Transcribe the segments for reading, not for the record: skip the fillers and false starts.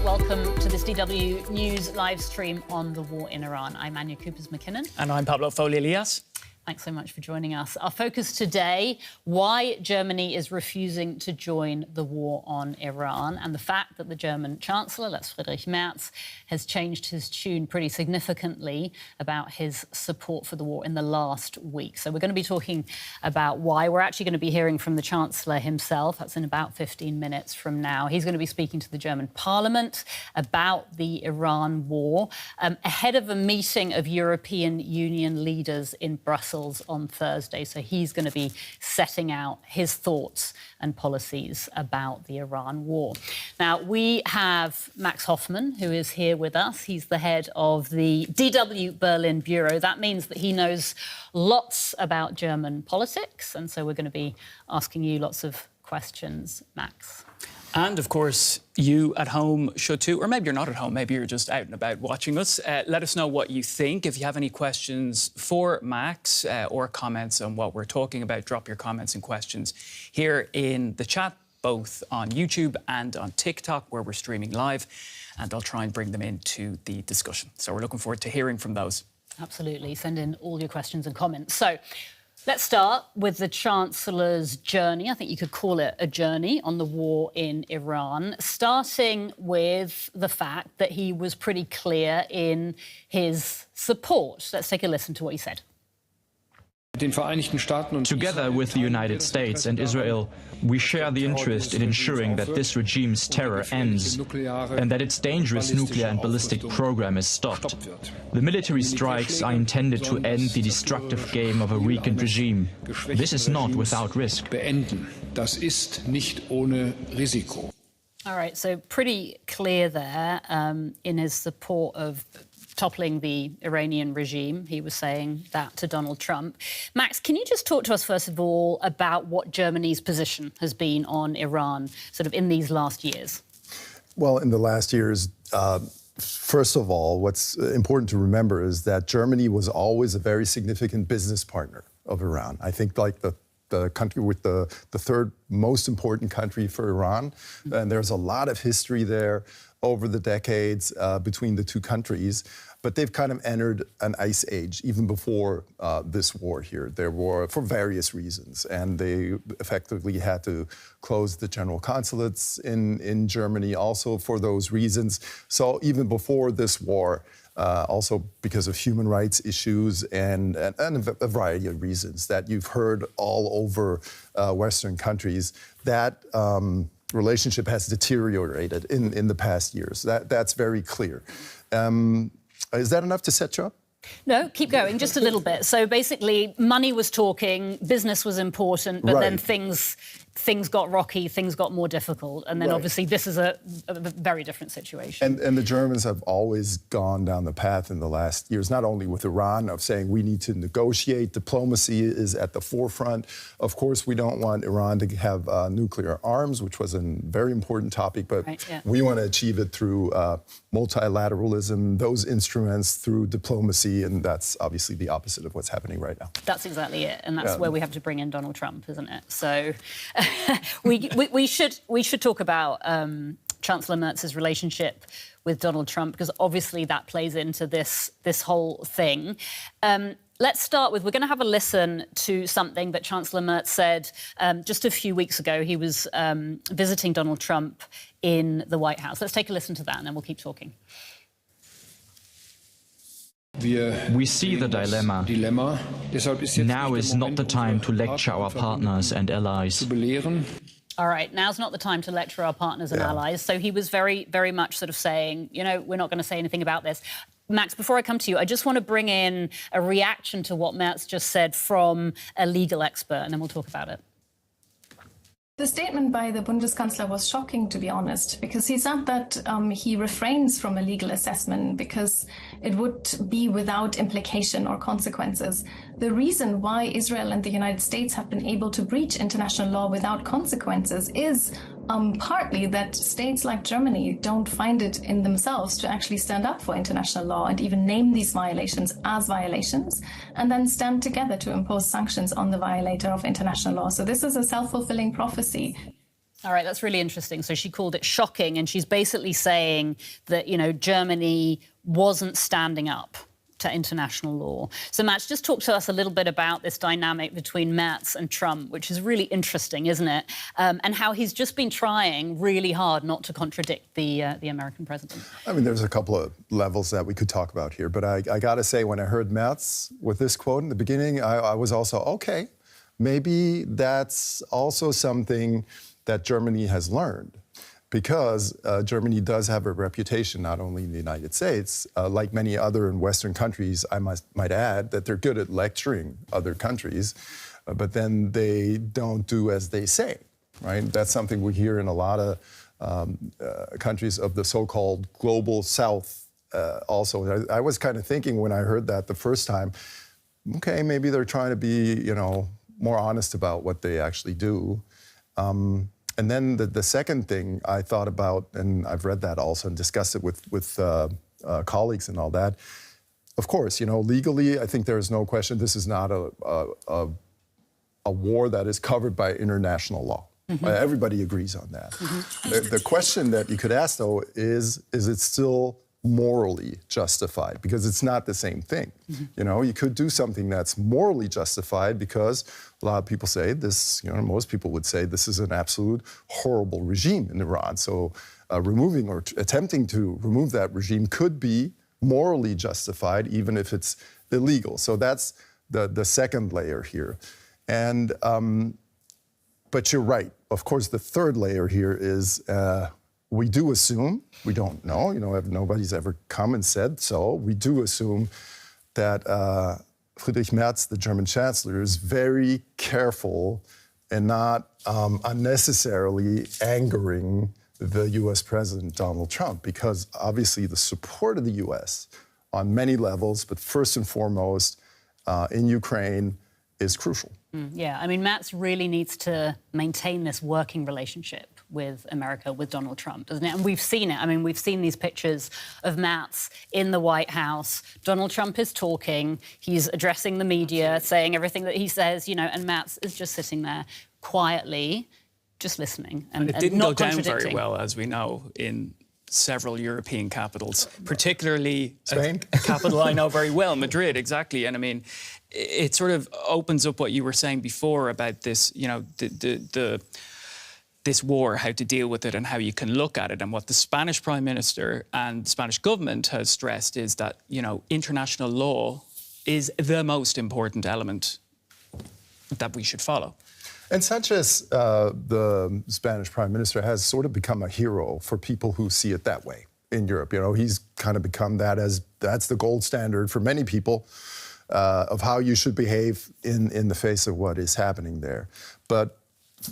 Welcome to this DW News live stream on the war in Iran. I'm Anya Coopers-McKinnon. And I'm Pablo Foley-Elias. Thanks so much for joining us. Our focus today, why Germany is refusing to join the war on Iran, and the fact that the German Chancellor, that's Friedrich Merz, has changed his tune pretty significantly about his support for the war in the last week. So we're going to be talking about why. We're actually going to be hearing from the Chancellor himself. That's in about 15 minutes from now. He's going to be speaking to the German Parliament about the Iran war ahead of a meeting of European Union leaders in Brussels on Thursday. So he's going to be setting out his thoughts and policies about the Iran war. Now, we have Max Hoffman, who is here with us. He's the head of the DW Berlin Bureau. That means that he knows lots about German politics. And so we're going to be asking you lots of questions, Max. And, of course, you at home should too, or maybe you're not at home, maybe you're just out and about watching us. Let us know what you think. If you have any questions for Max or comments on what we're talking about, drop your comments and questions here in the chat, both on YouTube and on TikTok, where we're streaming live, and I'll try and bring them into the discussion. So we're looking forward to hearing from those. Absolutely. Send in all your questions and comments. So let's start with the Chancellor's journey. I think you could call it a journey on the war in Iran, starting with the fact that he was pretty clear in his support. Let's take a listen to what he said. Together with the United States and Israel, we share the interest in ensuring that this regime's terror ends and that its dangerous nuclear and ballistic program is stopped. The military strikes are intended to end the destructive game of a weakened regime. This is not without risk. All right, so pretty clear there in his support of toppling the Iranian regime. He was saying that to Donald Trump. Max, can you just talk to us, first of all, about what Germany's position has been on Iran sort of in these last years? Well, in the last years, first of all, what's important to remember is that Germany was always a very significant business partner of Iran. I think like the country with the third most important country for Iran. And there's a lot of history there over the decades between the two countries. But they've kind of entered an ice age even before this war here. There were, for various reasons, and they effectively had to close the general consulates in Germany also for those reasons. So even before this war, also because of human rights issues and a variety of reasons that you've heard all over Western countries, that relationship has deteriorated in the past years. That's very clear. Is that enough to set you up? No, keep going, just a little bit. So basically, money was talking, business was important, but then things got rocky, things got more difficult. And then obviously this is a very different situation. And the Germans have always gone down the path in the last years, not only with Iran, of saying we need to negotiate. Diplomacy is at the forefront. Of course, we don't want Iran to have nuclear arms, which was a very important topic, but we want to achieve it through multilateralism, those instruments through diplomacy, and that's obviously the opposite of what's happening right now. That's exactly it, and that's where we have to bring in Donald Trump, isn't it? So we should talk about Chancellor Merz's relationship with Donald Trump, because obviously that plays into this whole thing. Let's start with, we're going to have a listen to something that Chancellor Merz said just a few weeks ago. He was visiting Donald Trump in the White House. Let's take a listen to that and then we'll keep talking. We see the dilemma. Now is not the time to lecture our partners and allies. All right, now's not the time to lecture our partners and allies. So he was very, very much sort of saying, you know, we're not going to say anything about this. Max, before I come to you, I just want to bring in a reaction to what Merz just said from a legal expert, and then we'll talk about it. The statement by the Bundeskanzler was shocking, to be honest, because he said that he refrains from a legal assessment because it would be without implication or consequences. The reason why Israel and the United States have been able to breach international law without consequences is partly that states like Germany don't find it in themselves to actually stand up for international law and even name these violations as violations, and then stand together to impose sanctions on the violator of international law. So this is a self-fulfilling prophecy. All right, that's really interesting. So she called it shocking, and she's basically saying that, you know, Germany wasn't standing up to international law. So, Matt, just talk to us a little bit about this dynamic between Merz and Trump, which is really interesting, isn't it? And how he's just been trying really hard not to contradict the American president. I mean, there's a couple of levels that we could talk about here, but I got to say, when I heard Merz with this quote in the beginning, I was also, okay, maybe that's also something that Germany has learned. Because Germany does have a reputation, not only in the United States, like many other Western countries, I might add, that they're good at lecturing other countries, but then they don't do as they say, right? That's something we hear in a lot of countries of the so-called global South also. I was kind of thinking when I heard that the first time, okay, maybe they're trying to be, you know, more honest about what they actually do. And then the second thing I thought about, and I've read that also and discussed it with colleagues and all that, of course, you know, legally, I think there is no question this is not a war that is covered by international law. Mm-hmm. Everybody agrees on that. Mm-hmm. The question that you could ask, though, is it still morally justified? Because it's not the same thing. Mm-hmm. You know, you could do something that's morally justified because a lot of people say this, you know, most people would say this is an absolute horrible regime in Iran. So removing or attempting to remove that regime could be morally justified, even if it's illegal. So that's the second layer here. And, but you're right. Of course, the third layer here is we do assume, we don't know, you know, nobody's ever come and said so, we do assume that Friedrich Merz, the German Chancellor, is very careful and not unnecessarily angering the US President Donald Trump, because obviously the support of the US on many levels, but first and foremost in Ukraine, is crucial. Yeah, I mean, Merz really needs to maintain this working relationship with America, with Donald Trump, doesn't it? And we've seen it. I mean, we've seen these pictures of Merz in the White House. Donald Trump is talking. He's addressing the media, saying everything that he says, you know, and Merz is just sitting there quietly, just listening and it didn't not go down contradicting. very well, as we know, in several European capitals, particularly Spain? a capital I know very well, Madrid, exactly. And I mean, it sort of opens up what you were saying before about this, you know, this war, how to deal with it and how you can look at it. And what the Spanish Prime Minister and the Spanish government has stressed is that, you know, international law is the most important element that we should follow. And Sanchez, the Spanish Prime Minister, has sort of become a hero for people who see it that way in Europe. You know, he's kind of become that as that's the gold standard for many people of how you should behave in the face of what is happening there. But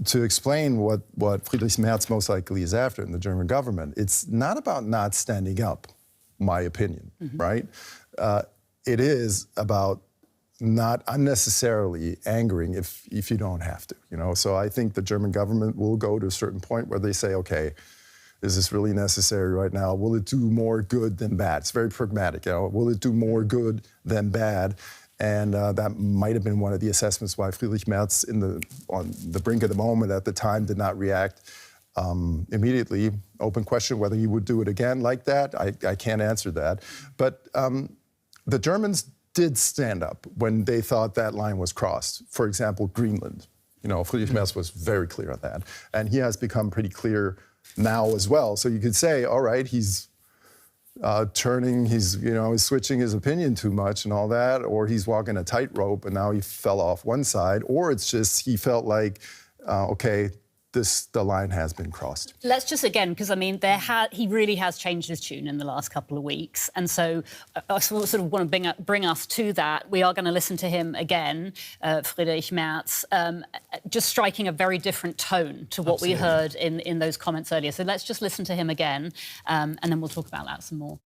to explain what Friedrich Merz most likely is after in the German government, it's not about not standing up, my opinion, right? It is about not unnecessarily angering if you don't have to, you know? So I think the German government will go to a certain point where they say, okay, is this really necessary right now? Will it do more good than bad? It's very pragmatic, you know? Will it do more good than bad? And that might have been one of the assessments why Friedrich Merz, on the brink of the moment at the time, did not react immediately. Open question whether he would do it again like that. I can't answer that. But the Germans did stand up when they thought that line was crossed. For example, Greenland. You know, Friedrich Merz was very clear on that. And he has become pretty clear now as well. So you could say, all right, he's he's switching his opinion too much and all that, or he's walking a tightrope and now he fell off one side, or it's just he felt like, okay, the line has been crossed. Let's just, again, because, I mean, he really has changed his tune in the last couple of weeks. And so I sort of want to bring us to that. We are going to listen to him again, Friedrich Merz, just striking a very different tone to what we heard in those comments earlier. So let's just listen to him again, and then we'll talk about that some more.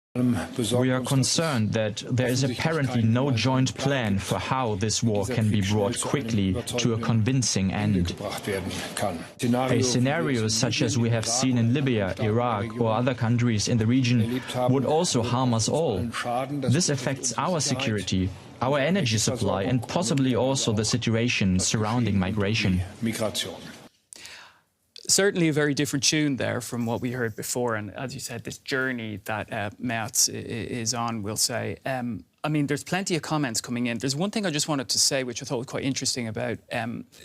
We are concerned that there is apparently no joint plan for how this war can be brought quickly to a convincing end. A scenario such as we have seen in Libya, Iraq or other countries in the region would also harm us all. This affects our security, our energy supply and possibly also the situation surrounding migration. certainly a very different tune there from what we heard before. And as you said, this journey that Merz is on, we'll say. I mean, there's plenty of comments coming in. There's one thing I just wanted to say, which I thought was quite interesting about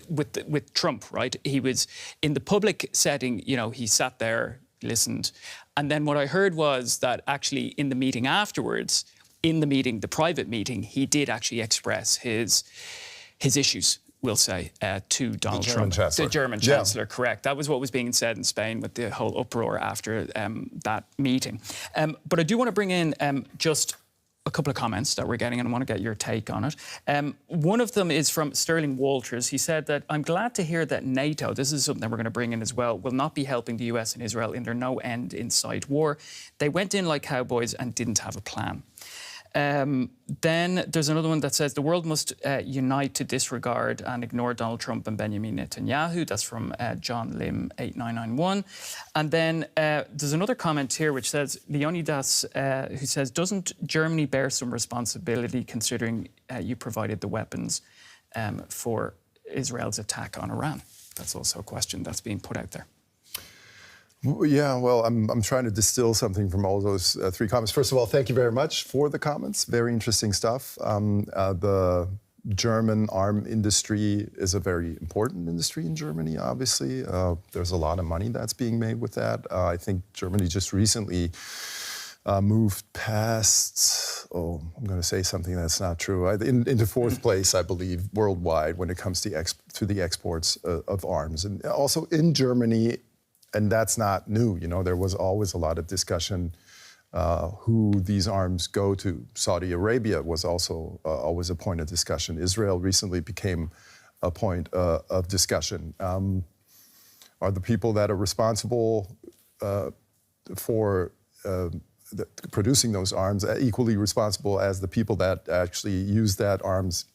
with Trump, right? He was in the public setting, you know, he sat there, listened. And then what I heard was that actually in the meeting afterwards, in the meeting, the private meeting, he did actually express his issues, we'll say, to Donald Trump. Chancellor. The German Chancellor, correct. That was what was being said in Spain with the whole uproar after that meeting. But I do want to bring in just a couple of comments that we're getting, and I want to get your take on it. One of them is from Sterling Walters. He said that, I'm glad to hear that NATO, this is something that we're going to bring in as well, will not be helping the US and Israel in their no end in sight war. They went in like cowboys and didn't have a plan. Then there's another one that says the world must unite to disregard and ignore Donald Trump and Benjamin Netanyahu. That's from John Lim 8991. And then there's another comment here which says Leonidas, who says, doesn't Germany bear some responsibility considering you provided the weapons for Israel's attack on Iran? That's also a question that's being put out there. Yeah, well, I'm trying to distill something from all those three comments. First of all, thank you very much for the comments. Very interesting stuff. The German arm industry is a very important industry in Germany, obviously. There's a lot of money that's being made with that. I think Germany just recently moved past, I'm going to say something that's not true, into fourth place, I believe, worldwide when it comes to the exports of arms. And also in Germany, and that's not new, you know, there was always a lot of discussion who these arms go to. Saudi Arabia was also always a point of discussion. Israel recently became a point of discussion. Are the people that are responsible for producing those arms equally responsible as the people that actually use that arms?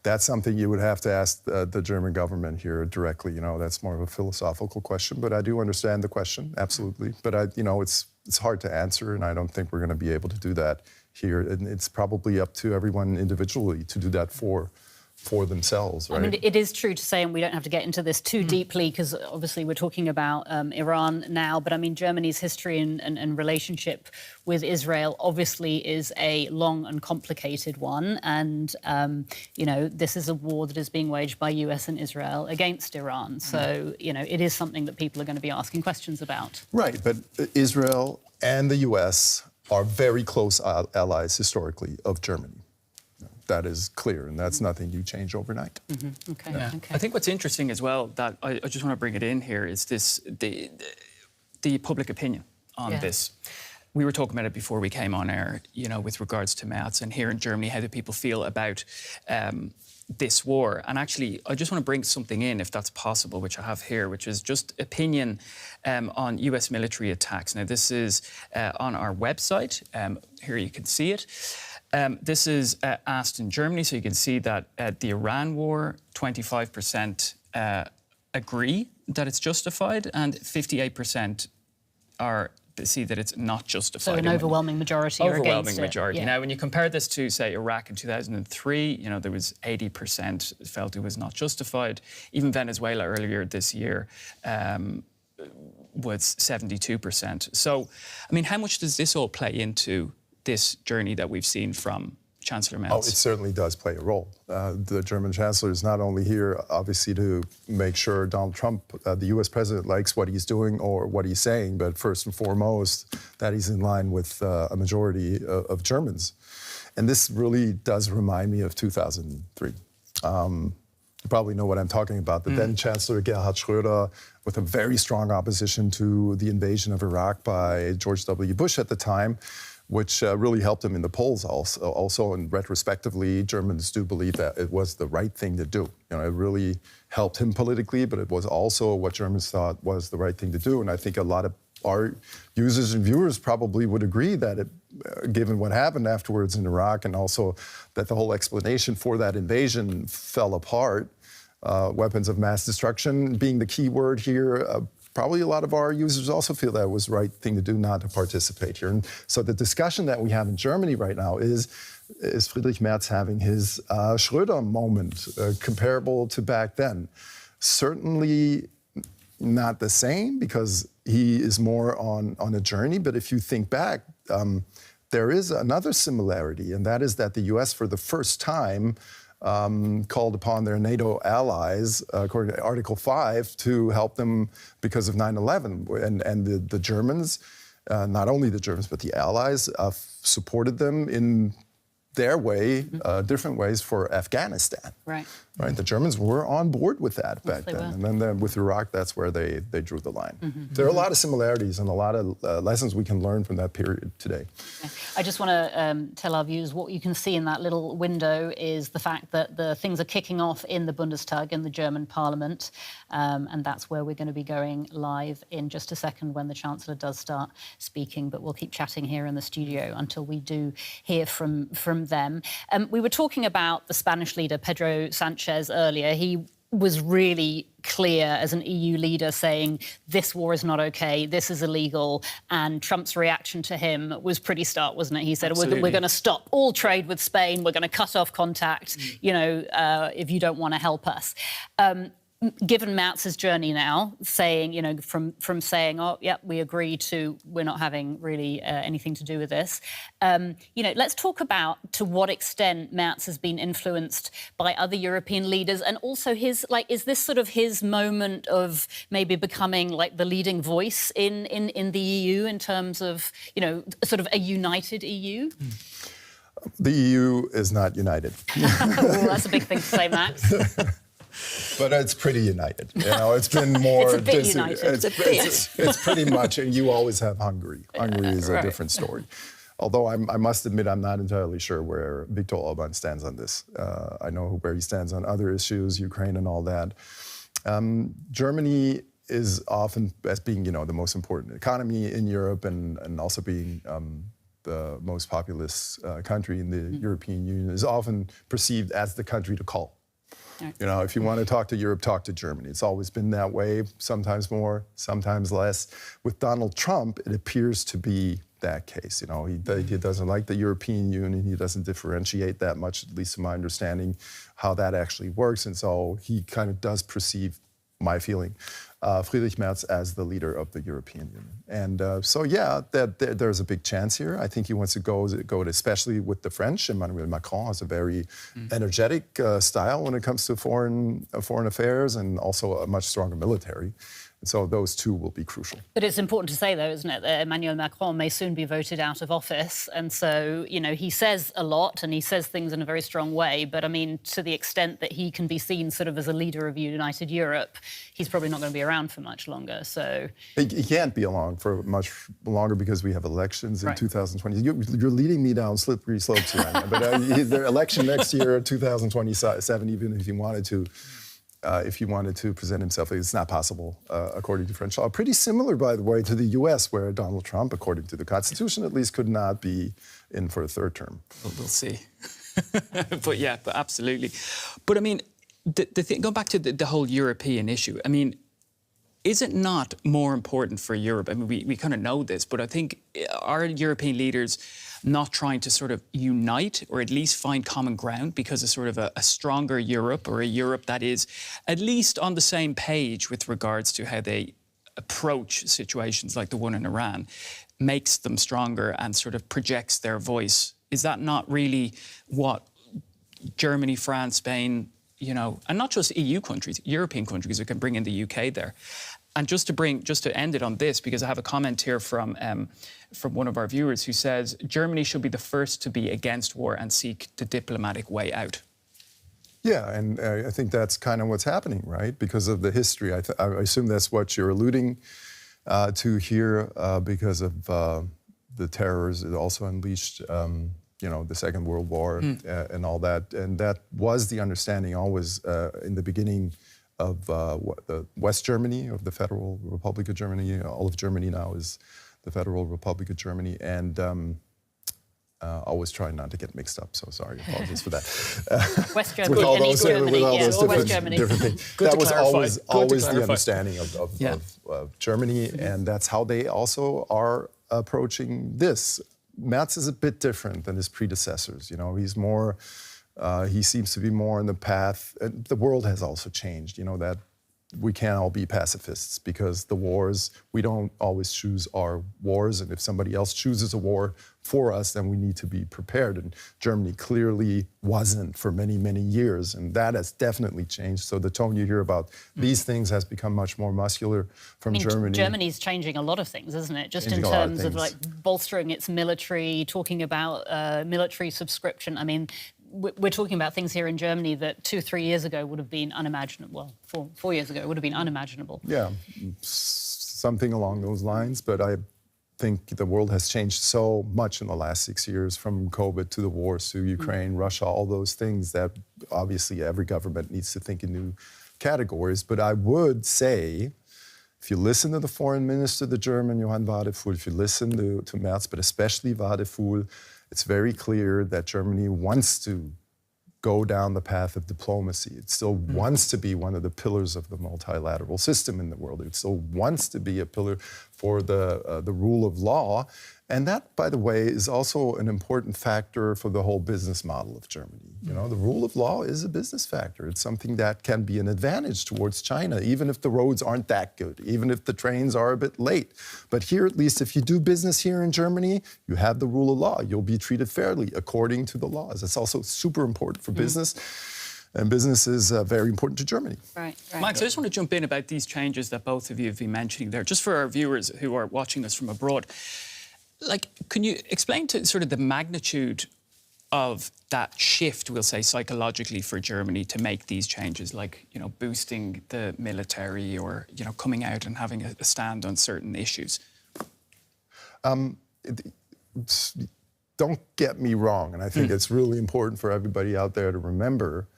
That's something you would have to ask the German government here directly. You know, that's more of a philosophical question, but I do understand the question, absolutely. But you know, it's hard to answer, and I don't think we're going to be able to do that here. And it's probably up to everyone individually to do that for themselves, right? I mean, it is true to say, and we don't have to get into this too deeply, because obviously we're talking about Iran now, but I mean, Germany's history and relationship with Israel obviously is a long and complicated one. And, you know, this is a war that is being waged by US and Israel against Iran. So, you know, it is something that people are going to be asking questions about. Right, but Israel and the US are very close allies historically of Germany. That is clear, and that's nothing you change overnight. Mm-hmm. Okay. Yeah. Okay. I think what's interesting as well, that I just want to bring it in here, is the public opinion on this. We were talking about it before we came on air, you know, with regards to Merz, and here in Germany, how do people feel about this war? And actually, I just want to bring something in, if that's possible, which I have here, which is just opinion on US military attacks. Now, this is on our website. Here you can see it. This is asked in Germany, so you can see that the Iran war, 25% agree that it's justified, and 58% see that it's not justified. So an overwhelming majority are against it. Overwhelming majority. Yeah. Now, when you compare this to, say, Iraq in 2003, you know, there was 80% felt it was not justified. Even Venezuela earlier this year was 72%. So, I mean, how much does this all play into this journey that we've seen from Chancellor Merz? Oh, it certainly does play a role. The German Chancellor is not only here, obviously, to make sure Donald Trump, the US president, likes what he's doing or what he's saying, but first and foremost, that he's in line with a majority of Germans. And this really does remind me of 2003. You probably know what I'm talking about. The then Chancellor Gerhard Schröder, with a very strong opposition to the invasion of Iraq by George W. Bush at the time, which really helped him in the polls also. And retrospectively, Germans do believe that it was the right thing to do. You know, it really helped him politically, but it was also what Germans thought was the right thing to do. And I think a lot of our users and viewers probably would agree that given what happened afterwards in Iraq, and also that the whole explanation for that invasion fell apart, weapons of mass destruction being the key word here, probably a lot of our users also feel that it was the right thing to do not to participate here. And so the discussion that we have in Germany right now is Friedrich Merz having his Schröder moment, comparable to back then. Certainly, not the same because he is more on a journey. But if you think back, there is another similarity, and that is that the U.S. for the first time called upon their NATO allies, according to Article 5, to help them because of 9/11. And the Germans, not only the Germans, but the allies, supported them in their way, different ways for Afghanistan. Right. Right. The Germans were on board with that back then. And then with Iraq, that's where they drew the line. There are a lot of similarities and a lot of lessons we can learn from that period today. Okay. I just want to tell our viewers what you can see in that little window is the fact that the things are kicking off in the Bundestag, in the German parliament. And that's where we're going to be going live in just a second when the Chancellor does start speaking. But we'll keep chatting here in the studio until we do hear from them. We were talking about the Spanish leader, Pedro Sanchez, earlier. He was really clear as an EU leader saying this war is not OK, this is illegal. And Trump's reaction to him was pretty stark, wasn't it? He said, we're going to stop all trade with Spain. We're going to cut off contact, if you don't want to help us. Given Merz's journey now, saying, from saying, oh, yeah, we agree to we're not having really anything to do with this, let's talk about to what extent Merz has been influenced by other European leaders and also his, is this sort of his moment of maybe becoming the leading voice in the EU in terms of, sort of a united EU? The EU is not united. Well, that's a big thing to say, Max. But it's pretty united. It's been more. It's a bit united. It's pretty much. And you always have Hungary. Hungary is a different story. Although I must admit, I'm not entirely sure where Viktor Orban stands on this. I know where he stands on other issues, Ukraine and all that. Germany is often, as being the most important economy in Europe and also being the most populous country in the European Union, is often perceived as the country to call. If you want to talk to Europe, talk to Germany. It's always been that way, sometimes more, sometimes less. With Donald Trump, it appears to be that case. He doesn't like the European Union. He doesn't differentiate that much, at least to my understanding, how that actually works. And so he kind of does perceive, my feeling, Friedrich Merz as the leader of the European Union. And there's a big chance here. I think he wants to go to, especially with the French. Emmanuel Macron has a very energetic style when it comes to foreign affairs and also a much stronger military. So those two will be crucial. But it's important to say, though, isn't it, that Emmanuel Macron may soon be voted out of office. And so, he says a lot and he says things in a very strong way. But, I mean, to the extent that he can be seen sort of as a leader of United Europe, he's probably not going to be around for much longer. So he can't be along for much longer because we have elections in 2020. You're leading me down slippery slopes here. But the election next year, 2027, even if he wanted to. If he wanted to present himself, it's not possible, according to French law. Pretty similar, by the way, to the U.S., where Donald Trump, according to the Constitution at least, could not be in for a third term. We'll see. but absolutely. But I mean, the thing, going back to the whole European issue, I mean, is it not more important for Europe? I mean, we kind of know this, but I think are European leaders not trying to sort of unite or at least find common ground because of sort of a stronger Europe or a Europe that is at least on the same page with regards to how they approach situations like the one in Iran, makes them stronger and sort of projects their voice? Is that not really what Germany, France, Spain, and not just EU countries, European countries, we can bring in the UK there? And just to end it on this, because I have a comment here from one of our viewers who says Germany should be the first to be against war and seek the diplomatic way out. Yeah, and I think that's kind of what's happening, right? Because of the history. I assume that's what you're alluding to here, because of the terrors it also unleashed, the Second World War and all that. And that was the understanding always in the beginning of the West Germany, of the Federal Republic of Germany. All of Germany now is the Federal Republic of Germany. And always trying not to get mixed up, so sorry, apologies for that. West Germany and East Germany. With all those different things. That was always the understanding of Germany, and that's how they also are approaching this. Merz is a bit different than his predecessors. He's more, he seems to be more in the path. The world has also changed. That we can't all be pacifists, because the wars, we don't always choose our wars, and if somebody else chooses a war for us, then we need to be prepared. And Germany clearly wasn't for many, many years, and that has definitely changed. So the tone you hear about these things has become much more muscular from Germany. Germany's changing a lot of things, isn't it? Just in terms of like bolstering its military, talking about military subscription. I mean, we're talking about things here in Germany that 2-3 years ago would have been unimaginable. Well, 4 years ago would have been unimaginable. Yeah, something along those lines. But I think the world has changed so much in the last 6 years, from COVID to the wars to Ukraine, Russia, all those things, that obviously every government needs to think in new categories. But I would say, if you listen to the foreign minister, the German, Johann Wadefuhl, if you listen to Merz, but especially Wadefuhl, it's very clear that Germany wants to go down the path of diplomacy. It still wants to be one of the pillars of the multilateral system in the world. It still wants to be a pillar for the rule of law. And that, by the way, is also an important factor for the whole business model of Germany. You know, the rule of law is a business factor. It's something that can be an advantage towards China, even if the roads aren't that good, even if the trains are a bit late. But here, at least, if you do business here in Germany, you have the rule of law. You'll be treated fairly according to the laws. It's also super important for business. And business is very important to Germany. Right. Max, I just want to jump in about these changes that both of you have been mentioning there, just for our viewers who are watching us from abroad. Like, can you explain to sort of the magnitude of that shift, we'll say, psychologically for Germany to make these changes, like, you know, boosting the military or, you know, coming out and having a stand on certain issues? Don't get me wrong, and I think it's really important for everybody out there to remember,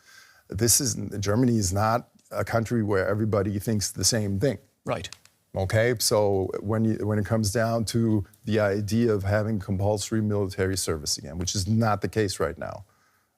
Germany is not a country where everybody thinks the same thing. Right. Okay, so when it comes down to the idea of having compulsory military service again, which is not the case right now,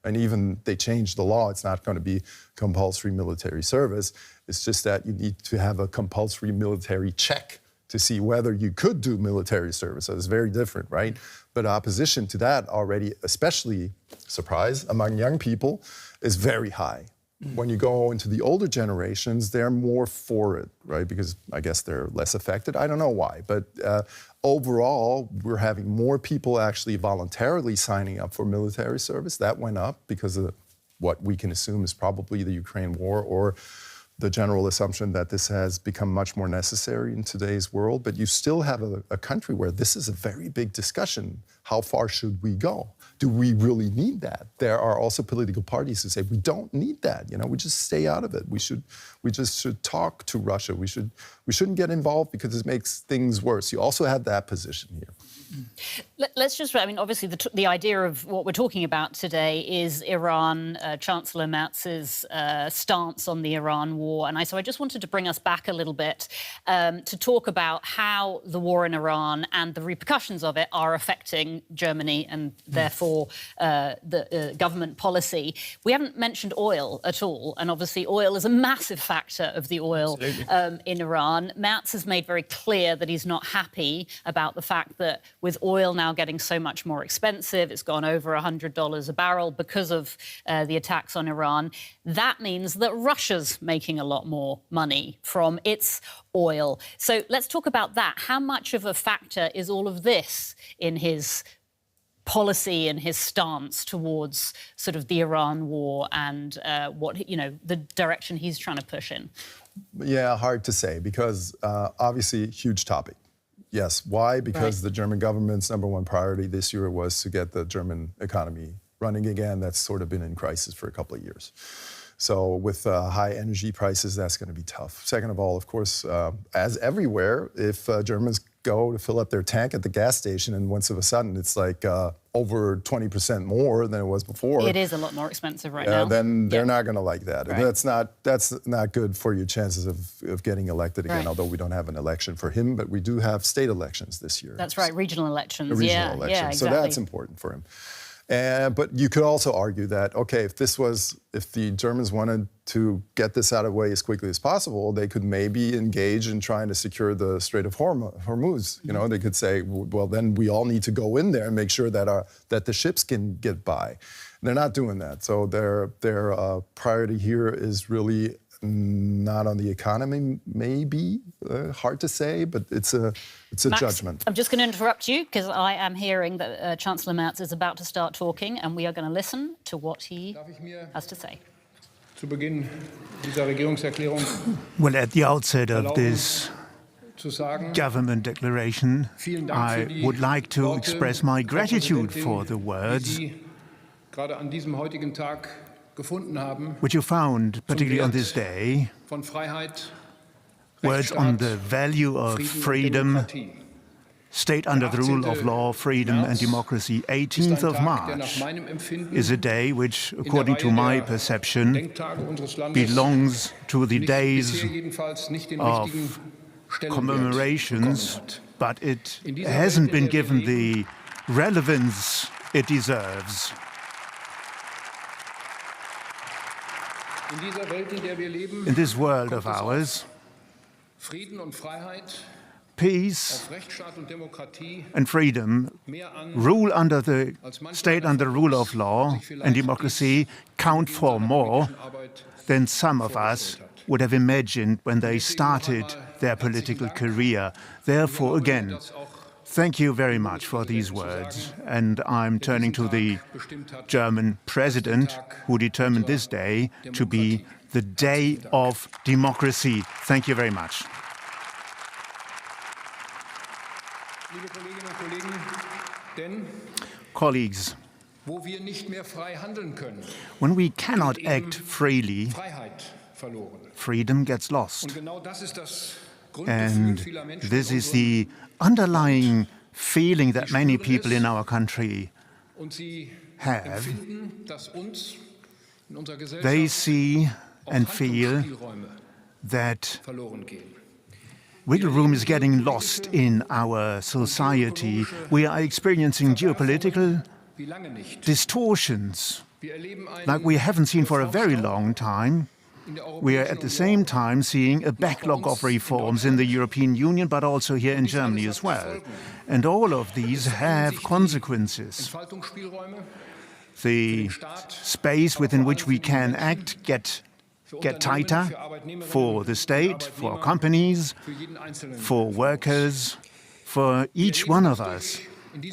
and even they changed the law, it's not going to be compulsory military service. It's just that you need to have a compulsory military check to see whether you could do military service. So it's very different, right? But opposition to that already, especially, surprise, among young people, is very high. When you go into the older generations, they're more for it, right? Because I guess they're less affected. I don't know why. But overall, we're having more people actually voluntarily signing up for military service. That went up because of what we can assume is probably the Ukraine war, or the general assumption that this has become much more necessary in today's world. But you still have a country where this is a very big discussion. How far should we go? Do we really need that? There are also political parties who say we don't need that. You know, we just stay out of it. We just should talk to Russia. We shouldn't get involved because it makes things worse. You also have that position here. Let's just, I mean, obviously the idea of what we're talking about today is Iran, Chancellor Merz's stance on the Iran war. And so I just wanted to bring us back a little bit to talk about how the war in Iran and the repercussions of it are affecting Germany and therefore the government policy. We haven't mentioned oil at all. And obviously oil is a massive factor of the oil in Iran. Merz has made very clear that he's not happy about the fact that with oil now getting so much more expensive, it's gone over $100 a barrel because of the attacks on Iran. That means that Russia's making a lot more money from its oil. So let's talk about that. How much of a factor is all of this in his policy and his stance towards sort of the Iran war and what, you know, the direction he's trying to push in? Yeah, hard to say, because obviously huge topic. Yes. Why? Because the German government's #1 priority this year was to get the German economy running again. That's sort of been in crisis for a couple of years. So with high energy prices, that's going to be tough. Second of all, of course, as everywhere, if Germans go to fill up their tank at the gas station and once of a sudden it's like over 20% more than it was before. It is a lot more expensive right now. Then they're not going to like that. And that's not good for your chances of getting elected again, although we don't have an election for him, but we do have state elections this year. That's right, regional elections. Regional elections. Yeah, exactly. So that's important for him. But you could also argue that, okay, if the Germans wanted to get this out of the way as quickly as possible, they could maybe engage in trying to secure the Strait of Hormuz. You know, they could say, well, then we all need to go in there and make sure that the ships can get by. And they're not doing that. So their priority here is really Not on the economy, maybe. Hard to say, but it's a Max, judgment. I'm just going to interrupt you because I am hearing that Chancellor Merz is about to start talking, and we are going to listen to what he has to say. Well, at the outset of this government declaration, I would like to express my gratitude for the words which you found, particularly on this day, words on the value of freedom, state under the rule of law, freedom and democracy. 18th of March is a day which, according to my perception, belongs to the days of commemorations, but it hasn't been given the relevance it deserves. In this world of ours, peace and freedom, rule under the state under rule of law and democracy count for more than some of us would have imagined when they started their political career. Therefore, again, thank you very much for these words. And I'm turning to the German president who determined this day to be the Day of Democracy. Thank you very much. Colleagues, when we cannot act freely, freedom gets lost. And this is the underlying feeling that many people in our country have. They see and feel that wiggle room is getting lost in our society. We are experiencing geopolitical distortions like we haven't seen for a very long time. We are at the same time seeing a backlog of reforms in the European Union, but also here in Germany as well. And all of these have consequences. The space within which we can act get tighter for the state, for companies, for workers, for each one of us.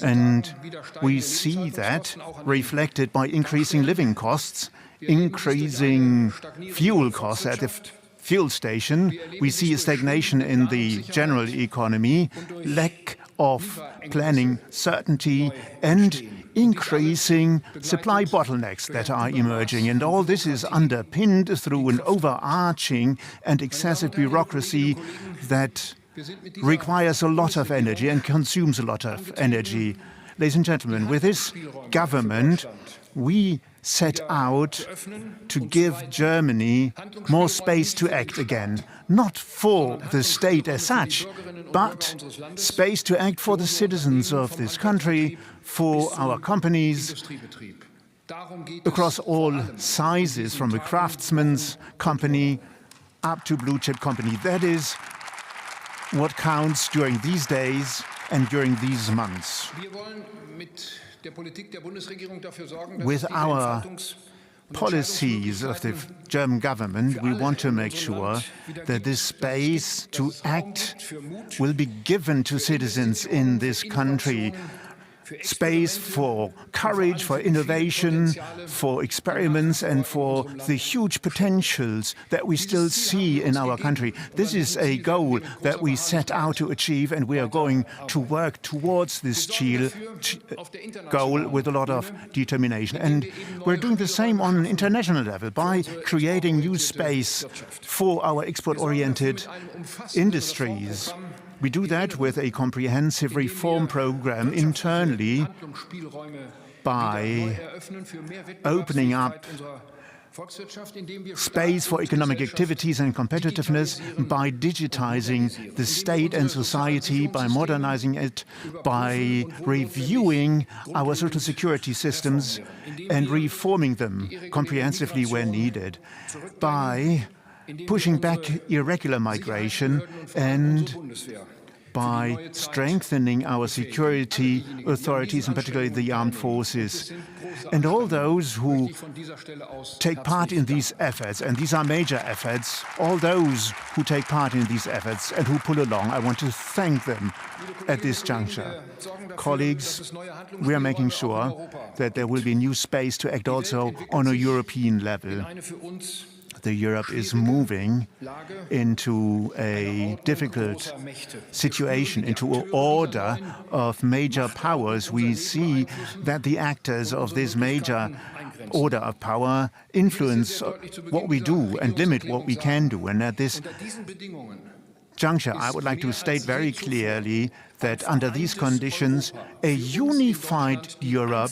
And we see that reflected by increasing living costs, increasing fuel costs at the fuel station. We see a stagnation in the general economy, lack of planning certainty, and increasing supply bottlenecks that are emerging. And all this is underpinned through an overarching and excessive bureaucracy that requires a lot of energy and consumes a lot of energy. Ladies and gentlemen, with this government, we set out to give Germany more space to act again, not for the state as such, but space to act for the citizens of this country, for our companies, across all sizes, from a craftsman's company up to blue-chip company. That is what counts during these days and during these months. With our policies of the German government, we want to make sure that this space to act will be given to citizens in this country. Space for courage, for innovation, for experiments, and for the huge potentials that we still see in our country. This is a goal that we set out to achieve, and we are going to work towards this goal with a lot of determination. And we're doing the same on an international level by creating new space for our export-oriented industries. We do that with a comprehensive reform program internally by opening up space for economic activities and competitiveness, by digitizing the state and society, by modernizing it, by reviewing our social security systems and reforming them comprehensively where needed, by pushing back irregular migration and by strengthening our security authorities, and particularly the armed forces. And all those who take part in these efforts, and these are major efforts, all those who take part in these efforts and who pull along, I want to thank them at this juncture. Colleagues, we are making sure that there will be new space to act also on a European level. Europe is moving into a difficult situation, into an order of major powers. We see that the actors of this major order of power influence what we do and limit what we can do. And at this juncture, I would like to state very clearly that under these conditions, a unified Europe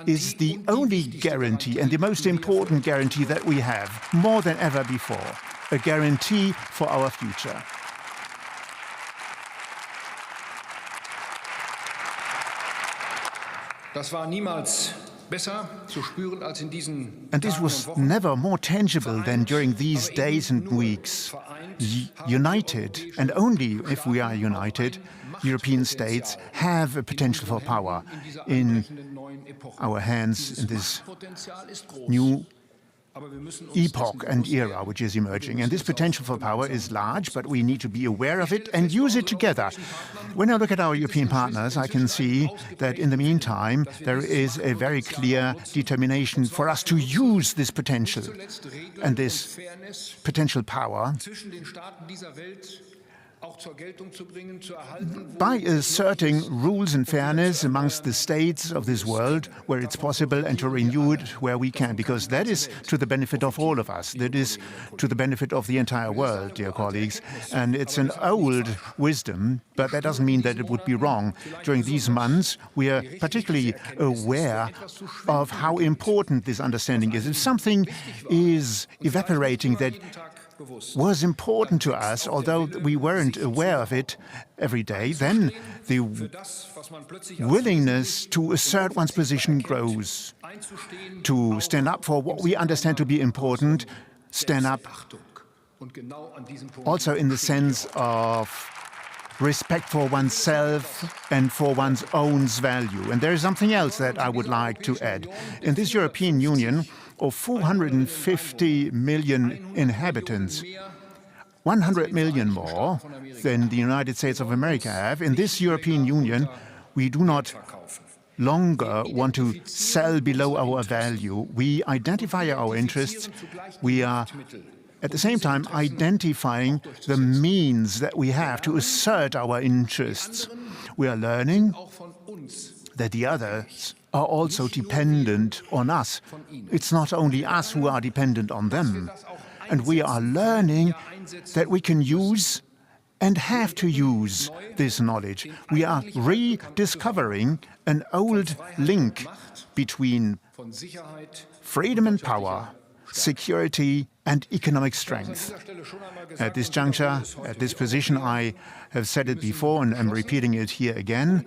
is the only guarantee and the most important guarantee that we have, more than ever before, a guarantee for our future. And this was never more tangible than during these days and weeks. United, and only if we are united, European states have a potential for power in our hands in this new epoch and era which is emerging. And this potential for power is large, but we need to be aware of it and use it together. When I look at our European partners, I can see that in the meantime, there is a very clear determination for us to use this potential and this potential power by asserting rules and fairness amongst the states of this world where it's possible, and to renew it where we can, because that is to the benefit of all of us. That is to the benefit of the entire world, dear colleagues. And it's an old wisdom, but that doesn't mean that it would be wrong. During these months, we are particularly aware of how important this understanding is. If something is evaporating that was important to us, although we weren't aware of it every day, then the willingness to assert one's position grows, to stand up for what we understand to be important, stand up also in the sense of respect for oneself and for one's own value. And there is something else that I would like to add. In this European Union of 450 million inhabitants, 100 million more than the United States of America have, in this European Union, we do not longer want to sell below our value. We identify our interests. We are at the same time identifying the means that we have to assert our interests. We are learning that the others are also dependent on us. It's not only us who are dependent on them. And we are learning that we can use and have to use this knowledge. We are rediscovering an old link between freedom and power, security and economic strength. At this juncture, at this position, I have said it before and I'm repeating it here again,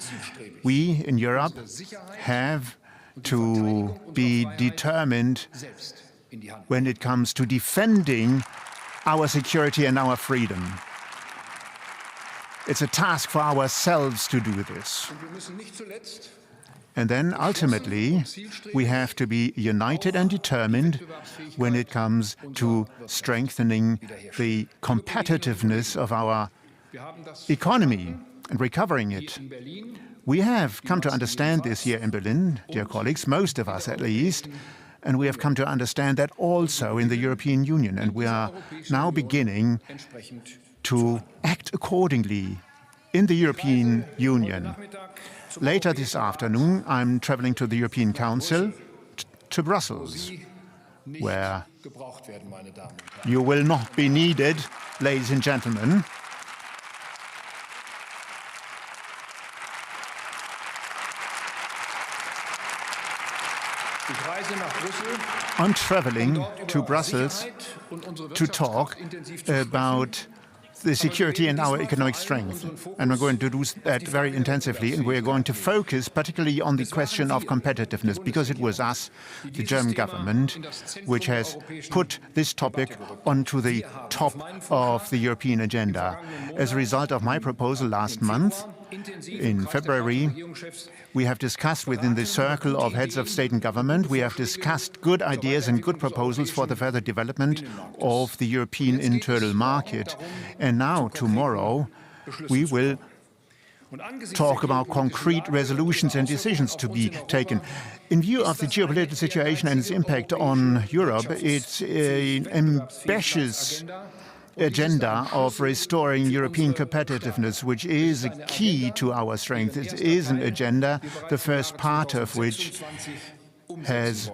we in Europe have to be determined when it comes to defending our security and our freedom. It's a task for ourselves to do this. And then ultimately, we have to be united and determined when it comes to strengthening the competitiveness of our economy and recovering it. We have come to understand this here in Berlin, dear colleagues, most of us at least, and we have come to understand that also in the European Union. And we are now beginning to act accordingly in the European Union. Later this afternoon, I'm traveling to the European Council, to Brussels, where you will not be needed, ladies and gentlemen. I'm traveling to Brussels to talk about the security and our economic strength. And we're going to do that very intensively, and we're going to focus particularly on the question of competitiveness, because it was us, the German government, which has put this topic onto the top of the European agenda. As a result of my proposal last month, in February, we have discussed within the circle of heads of state and government, we have discussed good ideas and good proposals for the further development of the European internal market. And now, tomorrow, we will talk about concrete resolutions and decisions to be taken. In view of the geopolitical situation and its impact on Europe, it's an ambitious agenda of restoring European competitiveness, which is a key to our strength. It is an agenda, the first part of which has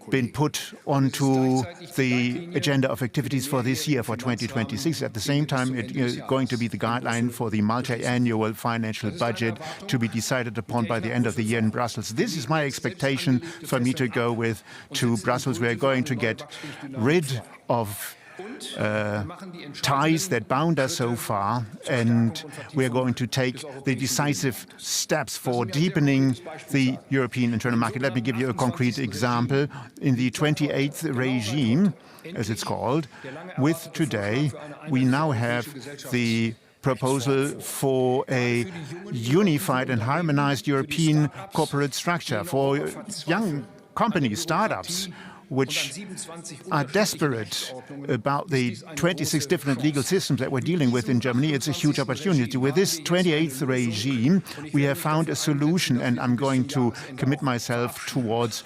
been put onto the agenda of activities for this year, for 2026. At the same time, it is going to be the guideline for the multi-annual financial budget to be decided upon by the end of the year in Brussels. This is my expectation for me to go with to Brussels. We are going to get rid of ties that bound us so far, and we are going to take the decisive steps for deepening the European internal market. Let me give you a concrete example. In the 28th regime, as it's called, with today, we now have the proposal for a unified and harmonized European corporate structure for young companies, startups, which are desperate about the 26 different legal systems that we're dealing with in Germany. It's a huge opportunity. With this 28th regime, we have found a solution, and I'm going to commit myself towards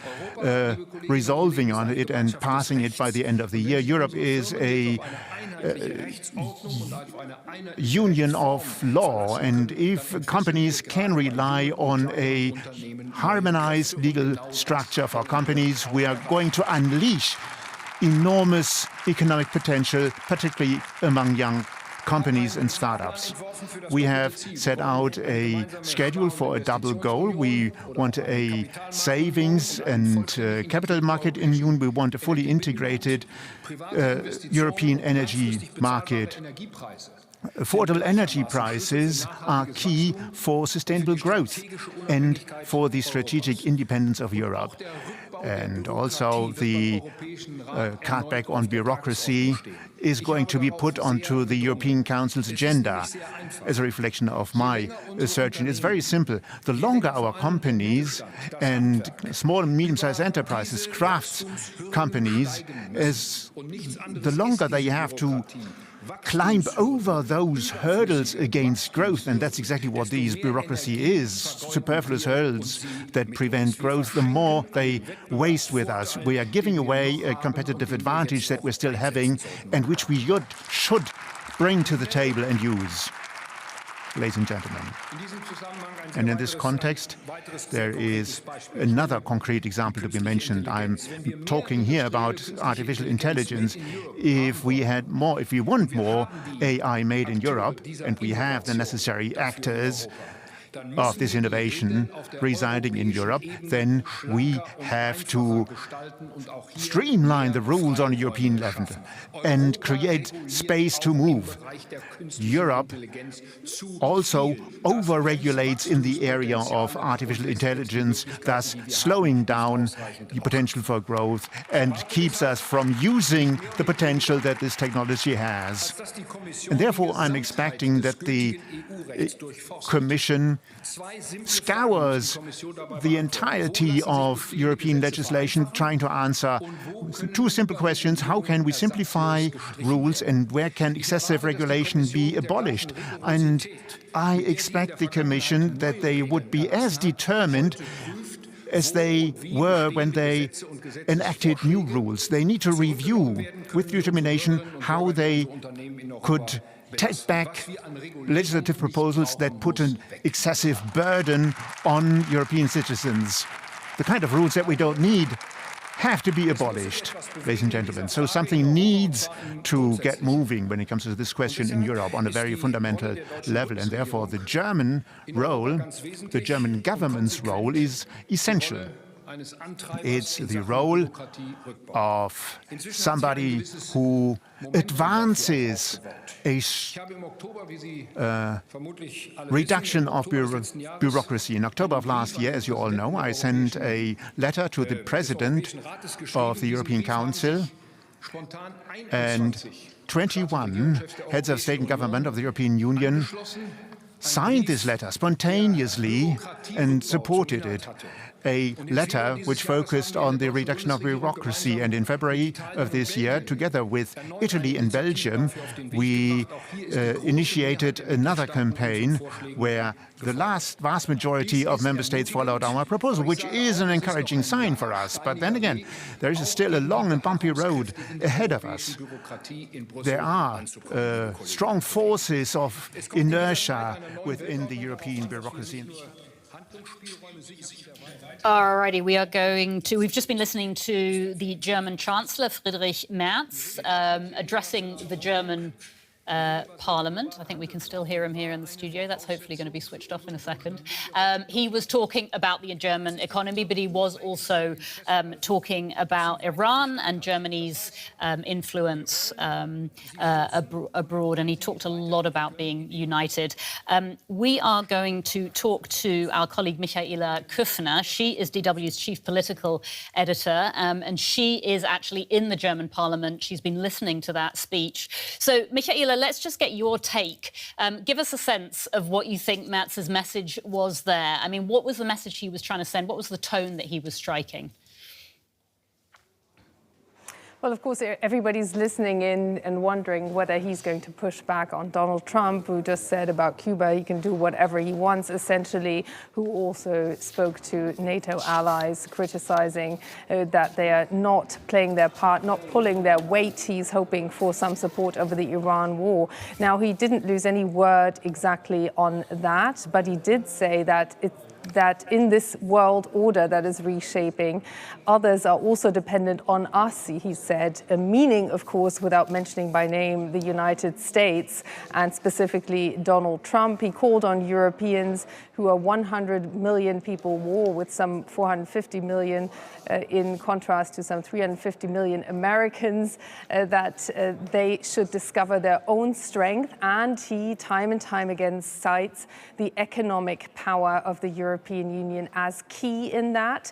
resolving on it and passing it by the end of the year. Europe is a union of law, and if companies can rely on a harmonized legal structure for companies, we are going to unleash enormous economic potential, particularly among young companies and startups. We have set out a schedule for a double goal. We want a savings and capital market union. We want a fully integrated European energy market. Affordable energy prices are key for sustainable growth and for the strategic independence of Europe. And also the cutback on bureaucracy is going to be put onto the European Council's agenda as a reflection of my research. And it's very simple. The longer our companies and small and medium-sized enterprises, crafts companies, the longer they have to climb over those hurdles against growth, and that's exactly what these bureaucracy is, superfluous hurdles that prevent growth, the more they waste with us. We are giving away a competitive advantage that we're still having and which we should bring to the table and use. Ladies and gentlemen. And in this context, there is another concrete example to be mentioned. I'm talking here about artificial intelligence. If we want more AI made in Europe, and we have the necessary actors of this innovation residing in Europe, then we have to streamline the rules on a European level and create space to move. Europe also over-regulates in the area of artificial intelligence, thus slowing down the potential for growth and keeps us from using the potential that this technology has. And therefore, I'm expecting that the Commission scours the entirety of European legislation, trying to answer two simple questions. How can we simplify rules, and where can excessive regulation be abolished? And I expect the Commission that they would be as determined as they were when they enacted new rules. They need to review with determination how they could take back legislative proposals that put an excessive burden on European citizens. The kind of rules that we don't need have to be abolished, ladies and gentlemen. So something needs to get moving when it comes to this question in Europe on a very fundamental level. And therefore, the German role, the German government's role is essential. It's the role of somebody who advances a reduction of bureaucracy. In October of last year, as you all know, I sent a letter to the President of the European Council, and 21 heads of state and government of the European Union signed this letter spontaneously and supported it. A letter which focused on the reduction of bureaucracy. And in February of this year, together with Italy and Belgium, we initiated another campaign where the vast majority of member states followed our proposal, which is an encouraging sign for us. But then again, there is still a long and bumpy road ahead of us. There are strong forces of inertia within the European bureaucracy. Alrighty, we've just been listening to the German Chancellor Friedrich Merz addressing the German Parliament. I think we can still hear him here in the studio. That's hopefully going to be switched off in a second. He was talking about the German economy, but he was also talking about Iran and Germany's influence abroad, and he talked a lot about being united. We are going to talk to our colleague Michaela Küffner. She is DW's chief political editor, and she is actually in the German Parliament. She's been listening to that speech. So, Michaela, let's just get your take. Give us a sense of what you think Merz's message was there. I mean, what was the message he was trying to send? What was the tone that he was striking? Well, of course, everybody's listening in and wondering whether he's going to push back on Donald Trump, who just said about Cuba he can do whatever he wants, essentially, who also spoke to NATO allies, criticizing that they are not playing their part, not pulling their weight. He's hoping for some support over the Iran war. Now, he didn't lose any word exactly on that, but he did say that in this world order that is reshaping, others are also dependent on us, he said, meaning, of course, without mentioning by name, the United States and specifically Donald Trump. He called on Europeans, who are 100 million people more, with some 450 million in contrast to some 350 million Americans, that they should discover their own strength. And he, time and time again, cites the economic power of the European Union as key in that.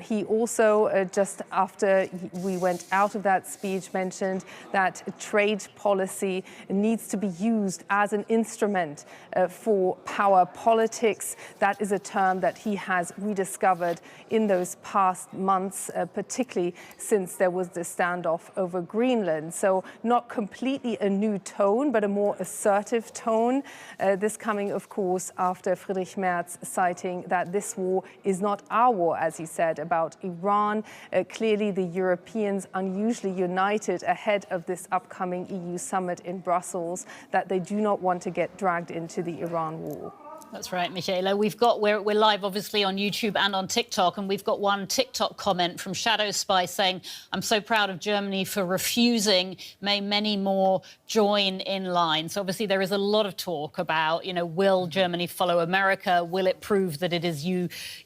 He also, just after we went out of that speech, mentioned that trade policy needs to be used as an instrument for power politics. That is a term that he has rediscovered in those past months, particularly since there was the standoff over Greenland. So not completely a new tone, but a more assertive tone. This coming, of course, after Friedrich Merz citing that this war is not our war, as he said, about Iran. Clearly, the Europeans unusually united ahead of this upcoming EU summit in Brussels, that they do not want to get dragged into the Iran war. That's right, Michaela. We're live, obviously, on YouTube and on TikTok, and we've got one TikTok comment from Shadow Spy saying, "I'm so proud of Germany for refusing. May many more join in line." So obviously there is a lot of talk about, will Germany follow America? Will it prove that it is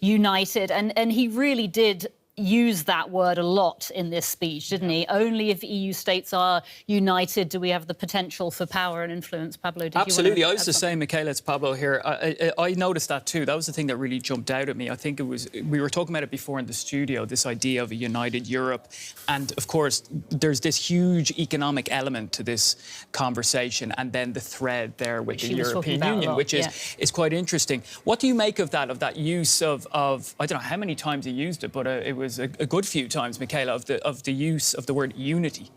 united? And he really did use that word a lot in this speech, didn't he? Only if EU states are united do we have the potential for power and influence. Pablo, did Absolutely. you want to I was the same, Michaela. It's Pablo here. I noticed that too. That was the thing that really jumped out at me. I think we were talking about it before in the studio, this idea of a united Europe. And of course, there's this huge economic element to this conversation, and then the thread there with the European Union, which is quite interesting. What do you make of that use of I don't know how many times he used it, but it was a good few times, Michaela, of the use of the word unity?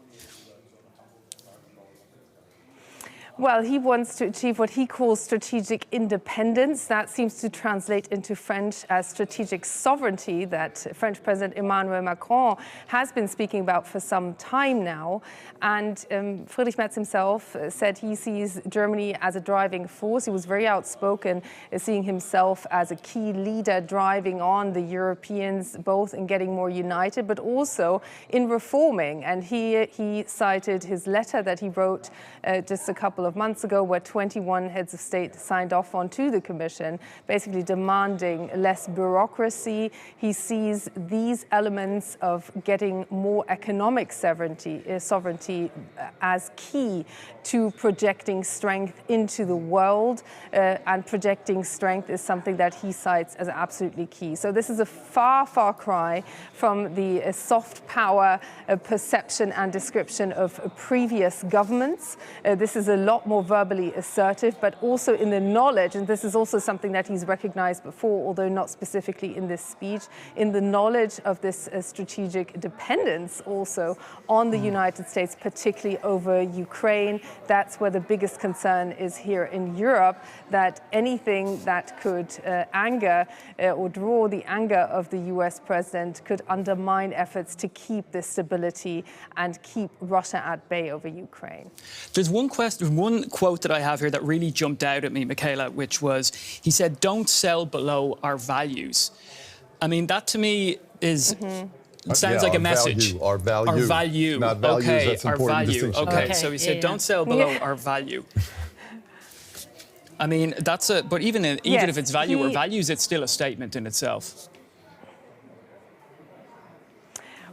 Well, he wants to achieve what he calls strategic independence. That seems to translate into French as strategic sovereignty, that French President Emmanuel Macron has been speaking about for some time now. And Friedrich Merz himself said he sees Germany as a driving force. He was very outspoken, seeing himself as a key leader driving on the Europeans, both in getting more united, but also in reforming. And he cited his letter that he wrote just a couple couple of months ago, where 21 heads of state signed off onto the Commission, basically demanding less bureaucracy. He sees these elements of getting more economic sovereignty as key to projecting strength into the world, and projecting strength is something that he cites as absolutely key. So this is a far, far cry from the soft power perception and description of previous governments. This is a lot more verbally assertive, but also in the knowledge, and this is also something that he's recognized before, although not specifically in this speech, in the knowledge of this strategic dependence also on the United States, particularly over Ukraine. That's where the biggest concern is here in Europe, that anything that could anger or draw the anger of the US president could undermine efforts to keep this stability and keep Russia at bay over Ukraine. There's one quote that I have here that really jumped out at me, Michaela, which was, he said, "Don't sell below our values." I mean, that to me is... It sounds like a message. Value, our value. Our value. Not values, okay, that's an our important value. distinction. Okay, so he said, don't sell below our value. I mean, that's a... But even if it's value or values, it's still a statement in itself.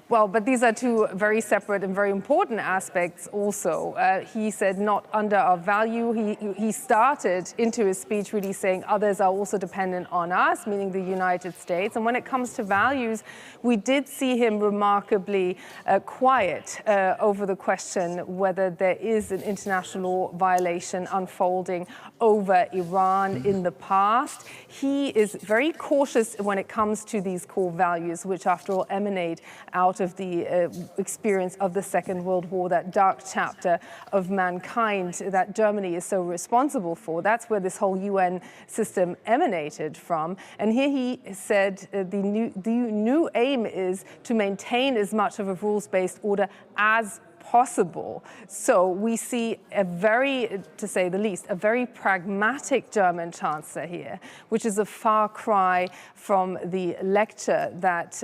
Well, but these are two very separate and very important aspects also. He said not under our value. He started into his speech really saying others are also dependent on us, meaning the United States. And when it comes to values, we did see him remarkably quiet over the question whether there is an international law violation unfolding over Iran in the past. He is very cautious when it comes to these core values, which after all emanate out of the experience of the Second World War, that dark chapter of mankind that Germany is so responsible for. That's where this whole UN system emanated from. And here he said the new aim is to maintain as much of a rules-based order as possible. So we see a very, to say the least, a very pragmatic German chancellor here, which is a far cry from the lecture that,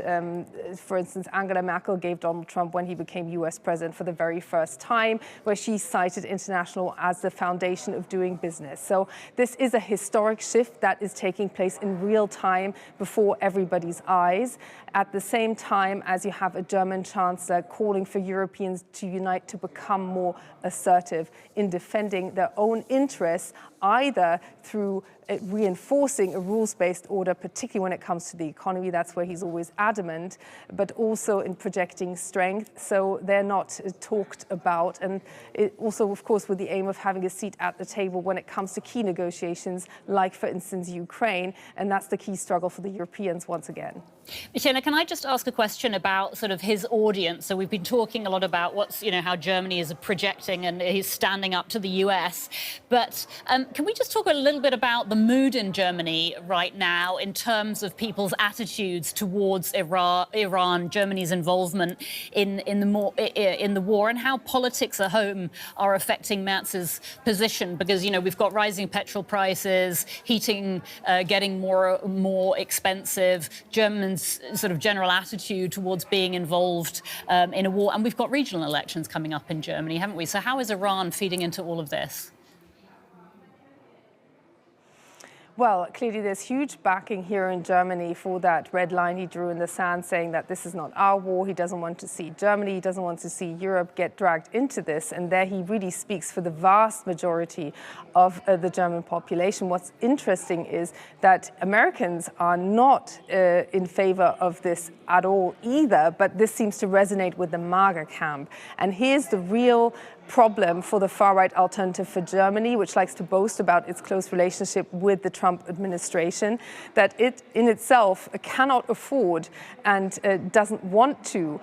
for instance, Angela Merkel gave Donald Trump when he became US president for the very first time, where she cited international law as the foundation of doing business. So this is a historic shift that is taking place in real time before everybody's eyes. At the same time as you have a German chancellor calling for Europeans to unite to become more assertive in defending their own interests, either through reinforcing a rules-based order, particularly when it comes to the economy. That's where he's always adamant, but also in projecting strength. So they're not talked about. And it also, of course, with the aim of having a seat at the table when it comes to key negotiations, like, for instance, Ukraine. And that's the key struggle for the Europeans once again. Michela, can I just ask a question about sort of his audience? So we've been talking a lot about how Germany is projecting and he's standing up to the US. But can we just talk a little bit about the mood in Germany right now in terms of people's attitudes towards Iran, Germany's involvement in the war, and how politics at home are affecting Merz's position? Because, we've got rising petrol prices, heating getting more expensive, Germans' sort of general attitude towards being involved in a war. And we've got regional elections coming up in Germany, haven't we? So how is Iran feeding into all of this? Well, clearly there's huge backing here in Germany for that red line he drew in the sand, saying that this is not our war. He doesn't want to see Germany, he doesn't want to see Europe get dragged into this. And there he really speaks for the vast majority of the German population. What's interesting is that Americans are not in favor of this at all either, but this seems to resonate with the MAGA camp. And here's the real problem for the far-right Alternative for Germany, which likes to boast about its close relationship with the Trump administration, that it in itself cannot afford and doesn't want to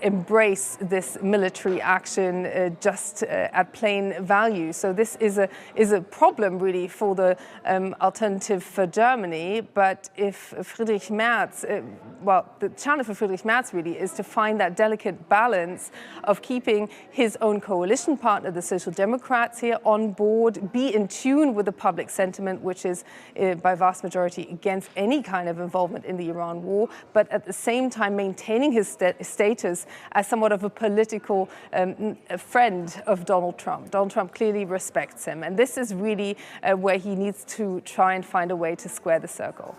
embrace this military action just at plain value. So this is a problem really for the Alternative for Germany. But if Friedrich Merz, the challenge for Friedrich Merz really is to find that delicate balance of keeping his own coalition partner, the Social Democrats, here on board, be in tune with the public sentiment, which is is by vast majority against any kind of involvement in the Iran war, but at the same time maintaining his status as somewhat of a political friend of Donald Trump. Donald Trump clearly respects him, and this is really where he needs to try and find a way to square the circle.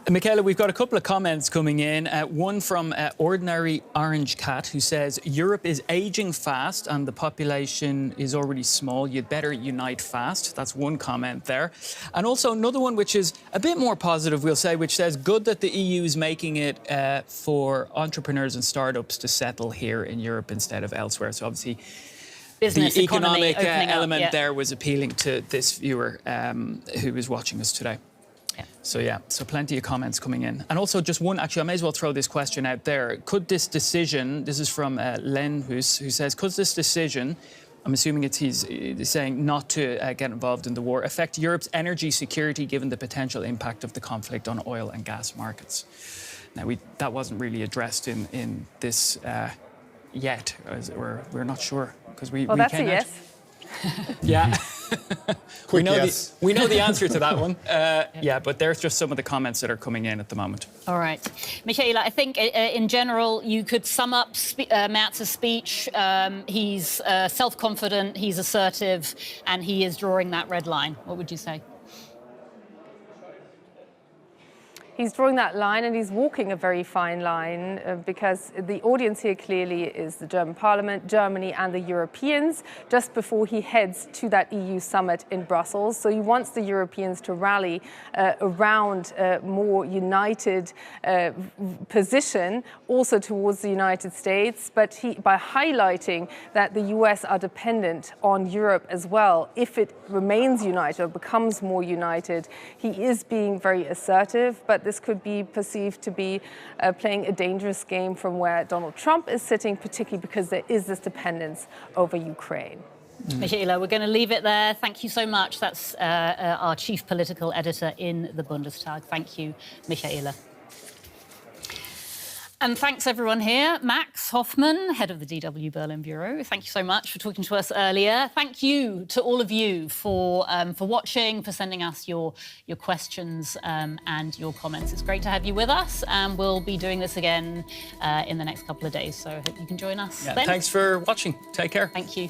Michaela, we've got a couple of comments coming in. One from Ordinary Orange Cat, who says, Europe is aging fast and the population is already small. You'd better unite fast. That's one comment there. And also another one, which is a bit more positive, we'll say, which says, good that the EU is making it for entrepreneurs and startups to settle here in Europe instead of elsewhere. So obviously, Business, the economy, economic element up, there was appealing to this viewer who was watching us today. So plenty of comments coming in. And also just one, actually, I may as well throw this question out there. Could this decision, this is from Len Hus, who says, could this decision, I'm assuming he's saying not to get involved in the war, affect Europe's energy security given the potential impact of the conflict on oil and gas markets? Now, that wasn't really addressed in this yet. We're not sure. Because we that's a yes. Yeah. we know the answer to that one. Yeah, but there's just some of the comments that are coming in at the moment. All right. Michaela, I think in general you could sum up Merz's speech. He's self-confident, he's assertive, and he is drawing that red line. What would you say? He's drawing that line, and he's walking a very fine line because the audience here clearly is the German Parliament, Germany and the Europeans, just before he heads to that EU summit in Brussels. So he wants the Europeans to rally around a more united position, also towards the United States, but by highlighting that the US are dependent on Europe as well. If it remains united or becomes more united, he is being very assertive, but this could be perceived to be playing a dangerous game from where Donald Trump is sitting, particularly because there is this dependence over Ukraine. Michaela, we're going to leave it there. Thank you so much. That's our chief political editor in the Bundestag. Thank you, Michaela. And thanks everyone here. Max Hoffman, head of the DW Berlin Bureau. Thank you so much for talking to us earlier. Thank you to all of you for watching, for sending us your questions and your comments. It's great to have you with us, and we'll be doing this again in the next couple of days. So I hope you can join us then. Thanks for watching. Take care. Thank you.